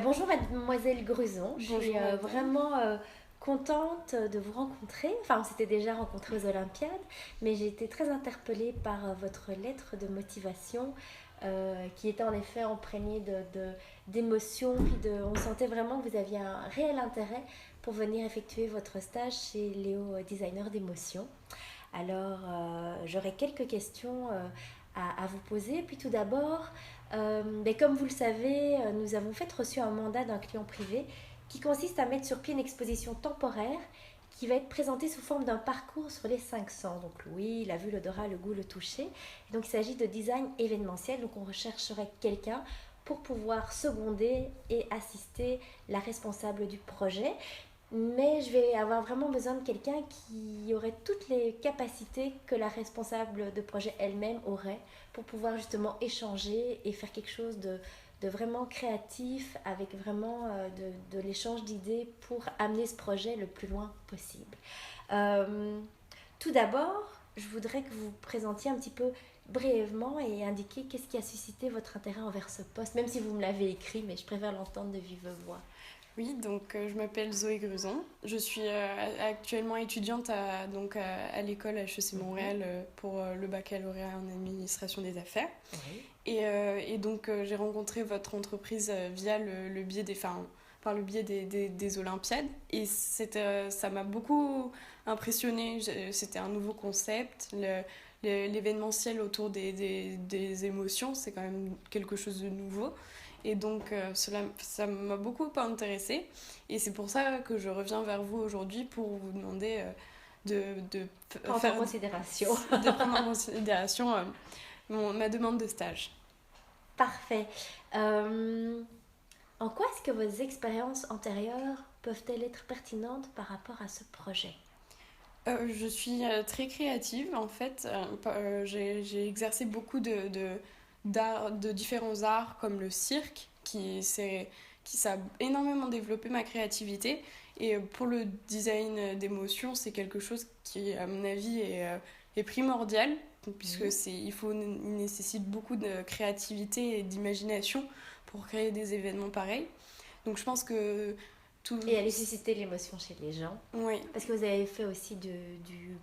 Bonjour mademoiselle Gruson, je suis Bonjour madame. vraiment contente de vous rencontrer. Enfin, on s'était déjà rencontrés aux Olympiades, mais j'ai été très interpellée par votre lettre de motivation qui était en effet imprégnée d'émotions. On sentait vraiment que vous aviez un réel intérêt pour venir effectuer votre stage chez Léo Designer d'émotions. Alors, j'aurais quelques questions à vous poser. Puis tout d'abord, comme vous le savez, nous avons fait reçu un mandat d'un client privé qui consiste à mettre sur pied une exposition temporaire qui va être présentée sous forme d'un parcours sur les 500. Donc oui, la vue, l'odorat, le goût, le toucher. Et donc il s'agit de design événementiel. Donc on rechercherait quelqu'un pour pouvoir seconder et assister la responsable du projet. Mais je vais avoir vraiment besoin de quelqu'un qui aurait toutes les capacités que la responsable de projet elle-même aurait pour pouvoir justement échanger et faire quelque chose de vraiment créatif avec vraiment de l'échange d'idées pour amener ce projet le plus loin possible. Euh, Tout d'abord, je voudrais que vous vous présentiez un petit peu brièvement et indiquer qu'est-ce qui a suscité votre intérêt envers ce poste, même si vous me l'avez écrit, mais je préfère l'entendre de vive voix. Oui, donc je m'appelle Zoé Gruson. Je suis actuellement étudiante à l'école HEC Mhm. Montréal pour le baccalauréat en administration des affaires. Oui. Et donc j'ai rencontré votre entreprise via le biais par le biais des Olympiades. Et ça m'a beaucoup impressionnée. C'était un nouveau concept. L'événementiel autour des émotions, c'est quand même quelque chose de nouveau. Et donc, ça m'a beaucoup intéressée. Et c'est pour ça que je reviens vers vous aujourd'hui pour vous demander Prendre en considération. de prendre en considération ma demande de stage. Parfait. Euh, En quoi est-ce que vos expériences antérieures peuvent-elles être pertinentes par rapport à ce projet? Je suis très créative en fait. J'ai exercé beaucoup de différents arts comme le cirque qui ça a énormément développé ma créativité. Et pour le design d'émotion, c'est quelque chose qui, à mon avis, est primordial puisque Mhm. il nécessite beaucoup de créativité et d'imagination pour créer des événements pareils. Donc je pense que tout, Et aller susciter l'émotion chez les gens. oui, Parce que vous avez fait aussi du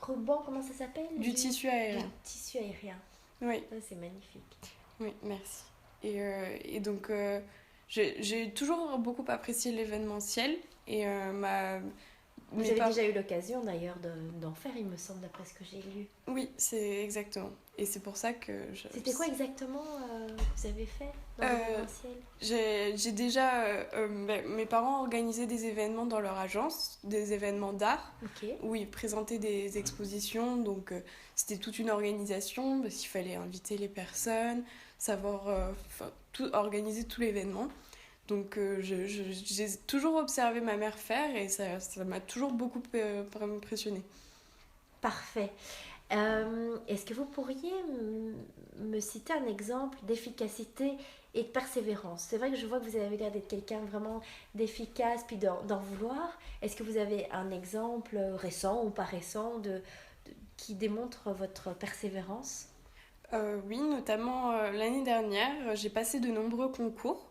ruban, comment ça s'appelle? du tissu Du aérien. tissu aérien. Oui. Ça, c'est magnifique. Oui, merci. Et donc, j'ai toujours beaucoup apprécié l'événementiel et Vous mes avez parents. déjà eu l'occasion d'ailleurs d'en faire, il me semble, d'après ce que j'ai lu. Oui, c'est exactement. Et c'est pour ça que C'était quoi exactement que vous avez fait dans Euh, l'événementiel? j'ai déjà. Mes parents organisaient des événements dans leur agence, des événements d'art, Ok. où ils présentaient des expositions. Donc, c'était toute une organisation, parce qu'il fallait inviter les personnes, savoir organiser tout l'événement. Donc j'ai toujours observé ma mère faire et ça m'a toujours beaucoup impressionné. Parfait. Est-ce que vous pourriez me citer un exemple d'efficacité et de persévérance? C'est vrai que je vois que vous avez l'air d'être quelqu'un vraiment d'efficace puis d'en vouloir. Est-ce que vous avez un exemple récent ou pas récent qui démontre votre persévérance? Oui, notamment l'année dernière, j'ai passé de nombreux concours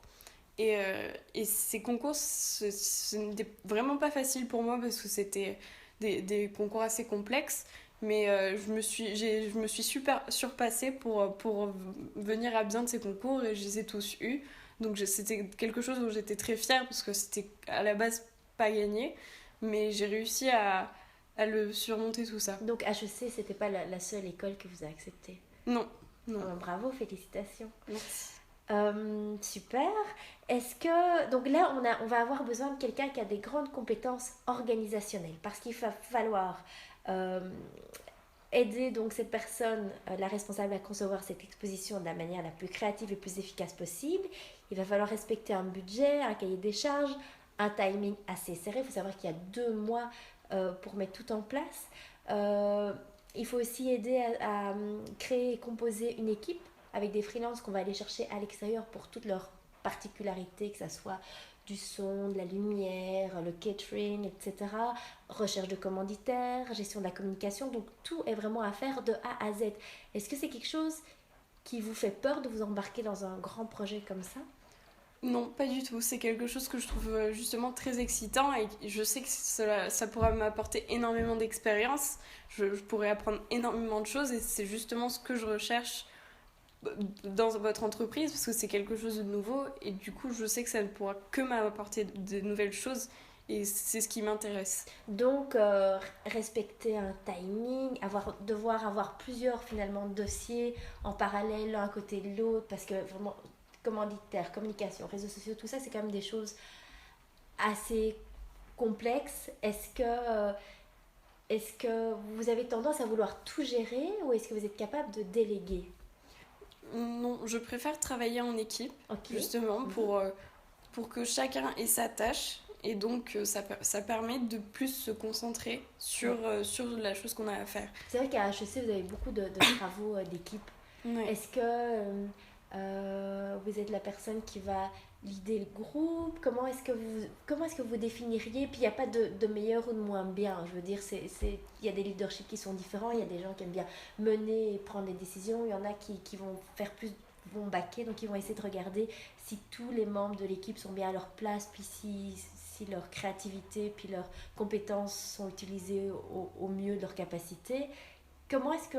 et ces concours, ce n'était vraiment pas facile pour moi parce que c'était des concours assez complexes. Mais je me suis super surpassée pour venir à bien de ces concours et je les ai tous eus. Donc c'était quelque chose dont j'étais très fière parce que c'était à la base pas gagné. Mais j'ai réussi à le surmonter tout ça. Donc HEC, c'était pas la seule école que vous a acceptée. Non, non, Bravo, félicitations. merci. Super. Est-ce que donc là on va avoir besoin de quelqu'un qui a des grandes compétences organisationnelles parce qu'il va falloir euh, aider donc cette personne, la responsable à concevoir cette exposition de la manière la plus créative et plus efficace possible. Il va falloir respecter un budget, un cahier des charges, un timing assez serré. Il faut savoir qu'il y a 2 mois pour mettre tout en place. Euh, il faut aussi aider à créer et composer une équipe avec des freelances qu'on va aller chercher à l'extérieur pour toutes leurs particularités, que ce soit du son, de la lumière, le catering, etc. Recherche de commanditaires, gestion de la communication. Donc tout est vraiment à faire de A à Z. Est-ce que c'est quelque chose qui vous fait peur de vous embarquer dans un grand projet comme ça? Non, pas du tout. C'est quelque chose que je trouve justement très excitant et je sais que ça pourra m'apporter énormément d'expérience. Je pourrais apprendre énormément de choses et c'est justement ce que je recherche dans votre entreprise parce que c'est quelque chose de nouveau et du coup je sais que ça ne pourra que m'apporter de nouvelles choses et c'est ce qui m'intéresse. Donc, respecter un timing, devoir avoir plusieurs finalement dossiers en parallèle l'un à côté de l'autre, parce que vraiment, commanditaire, communication, réseaux sociaux, tout ça, c'est quand même des choses assez complexes. Est-ce que vous avez tendance à vouloir tout gérer ou est-ce que vous êtes capable de déléguer? Non, je préfère travailler en équipe Ok. justement pour que chacun ait sa tâche et donc ça permet de plus se concentrer sur la chose qu'on a à faire. C'est vrai qu'à HEC, vous avez beaucoup de travaux d'équipe. Ouais. Est-ce que vous êtes la personne qui va leader le groupe? Comment est-ce que vous définiriez? Puis il n'y a pas de meilleur ou de moins bien. Je veux dire, il y a des leaderships qui sont différents. Il y a des gens qui aiment bien mener et prendre des décisions. Il y en a qui vont faire plus, vont baquer. Donc ils vont essayer de regarder si tous les membres de l'équipe sont bien à leur place. Puis si leur créativité puis leurs compétences sont utilisées au mieux de leur capacité. Comment est-ce que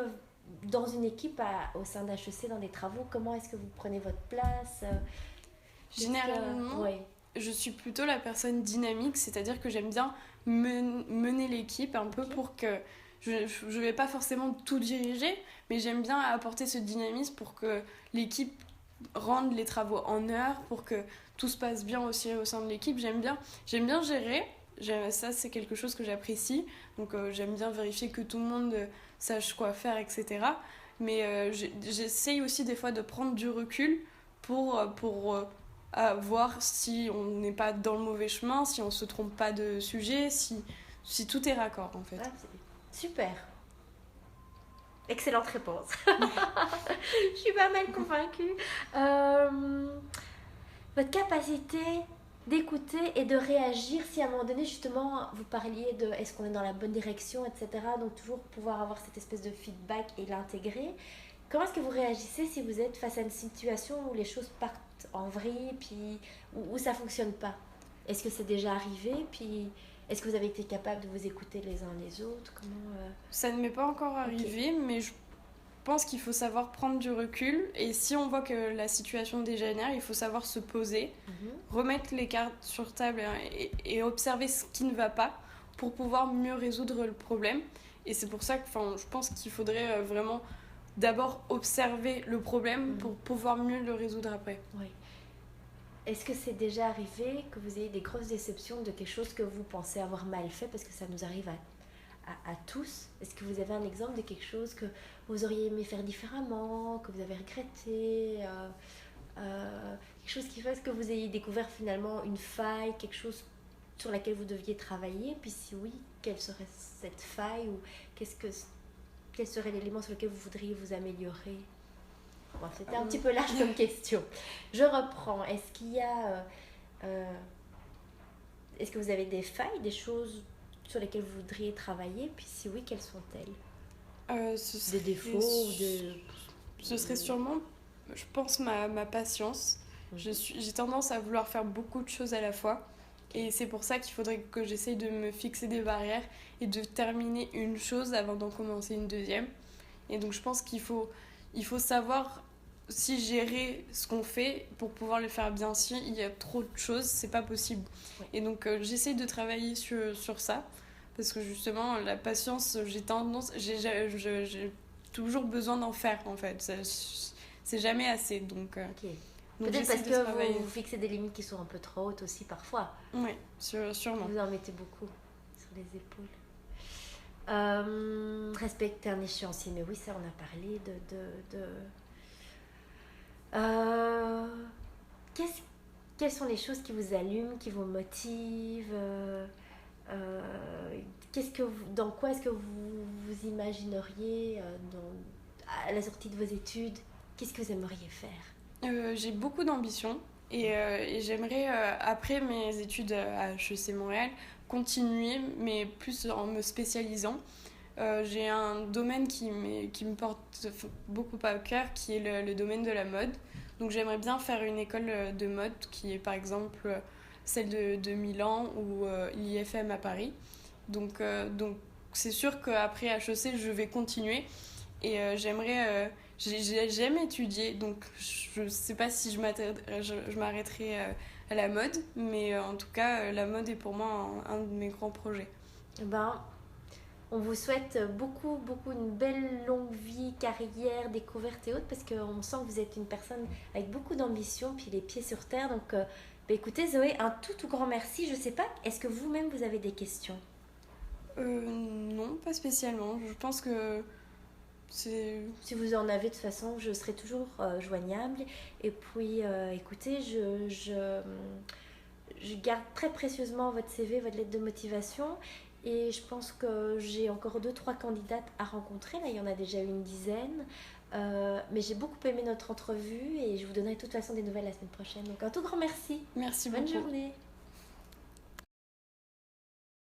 dans une équipe au sein d'HEC, dans des travaux, comment est-ce que vous prenez votre place? Généralement, Ouais. je suis plutôt la personne dynamique, c'est-à-dire que j'aime bien mener l'équipe un peu Ok. pour que je vais pas forcément tout diriger, mais j'aime bien apporter ce dynamisme pour que l'équipe rende les travaux en heure, pour que tout se passe bien aussi au sein de l'équipe. J'aime bien gérer. Ça, c'est quelque chose que j'apprécie. Donc, j'aime bien vérifier que tout le monde sache quoi faire, etc. Mais j'essaye aussi des fois de prendre du recul pour voir si on n'est pas dans le mauvais chemin, si on se trompe pas de sujet, si tout est raccord en fait. Ah, super. Excellente réponse. Je suis pas mal convaincue. Votre capacité d'écouter et de réagir, si à un moment donné, justement, vous parliez de est-ce qu'on est dans la bonne direction, etc. Donc, toujours pouvoir avoir cette espèce de feedback et l'intégrer. Comment est-ce que vous réagissez si vous êtes face à une situation où les choses partent en vrille, puis où ça fonctionne pas? Est-ce que c'est déjà arrivé? Puis est-ce que vous avez été capable de vous écouter les uns les autres? Ça ne m'est pas encore Ok. arrivé, mais je pense qu'il faut savoir prendre du recul et si on voit que la situation dégénère, il faut savoir se poser, Mhm. remettre les cartes sur table et observer ce qui ne va pas pour pouvoir mieux résoudre le problème. Et c'est pour ça que je pense qu'il faudrait vraiment d'abord observer le problème pour pouvoir mieux le résoudre après. Oui. Est-ce que c'est déjà arrivé que vous ayez des grosses déceptions de quelque chose que vous pensez avoir mal fait? Parce que ça nous arrive à tous. Est-ce que vous avez un exemple de quelque chose que vous auriez aimé faire différemment, que vous avez regretté, quelque chose qui fasse que vous ayez découvert finalement une faille, quelque chose sur laquelle vous deviez travailler? Puis si oui, quelle serait cette faille ou quel serait l'élément sur lequel vous voudriez vous améliorer? Bon, c'était un petit peu large comme question. Je reprends. Est-ce que vous avez des failles, des choses sur lesquelles vous voudriez travailler? Puis si oui, quelles sont-elles? Des défauts ou Ce serait sûrement, je pense, ma patience. J'ai tendance à vouloir faire beaucoup de choses à la fois. Et c'est pour ça qu'il faudrait que j'essaye de me fixer des barrières et de terminer une chose avant d'en commencer une deuxième. Et donc je pense il faut savoir si gérer ce qu'on fait pour pouvoir le faire bien. Si il y a trop de choses, c'est pas possible. Ouais. Et donc j'essaye de travailler sur ça. Parce que justement, la patience, j'ai toujours besoin d'en faire en fait. C'est jamais assez. Donc Ok. donc Peut-être j'essaie parce de que travailler. vous fixez des limites qui sont un peu trop hautes aussi parfois. Oui, sûrement. Vous en mettez beaucoup sur les épaules. Respecter un échéancier, mais oui, ça on a parlé de. Euh, qu'est-ce- Quelles sont les choses qui vous allument, qui vous motivent? Dans quoi est-ce que vous vous imagineriez à la sortie de vos études? Qu'est-ce que vous aimeriez faire? J'ai beaucoup d'ambition et j'aimerais, après mes études à HEC Montréal, continuer, mais plus en me spécialisant. J'ai un domaine qui me porte beaucoup à cœur, qui est le domaine de la mode. Donc j'aimerais bien faire une école de mode qui est par exemple celle de Milan ou l'IFM à Paris. Donc c'est sûr qu'après HEC, je vais continuer et j'aime étudier, donc je sais pas si je m'arrêterai à la mode, mais en tout cas, la mode est pour moi un de mes grands projets. Ben, on vous souhaite beaucoup, beaucoup une belle longue vie, carrière, découverte et autres, parce qu'on sent que vous êtes une personne avec beaucoup d'ambition, puis les pieds sur terre. Donc, écoutez Zoé, un tout grand merci. Je sais pas, est-ce que vous-même vous avez des questions? Non, pas spécialement. Je pense que c'est... Si vous en avez, de toute façon, je serai toujours joignable. Et puis, écoutez, je garde très précieusement votre CV, votre lettre de motivation. Et je pense que j'ai encore deux, trois candidates à rencontrer. Là, il y en a déjà une dizaine. Mais j'ai beaucoup aimé notre entrevue et je vous donnerai de toute façon des nouvelles la semaine prochaine. Donc, un tout grand merci. Merci Bonne beaucoup. journée.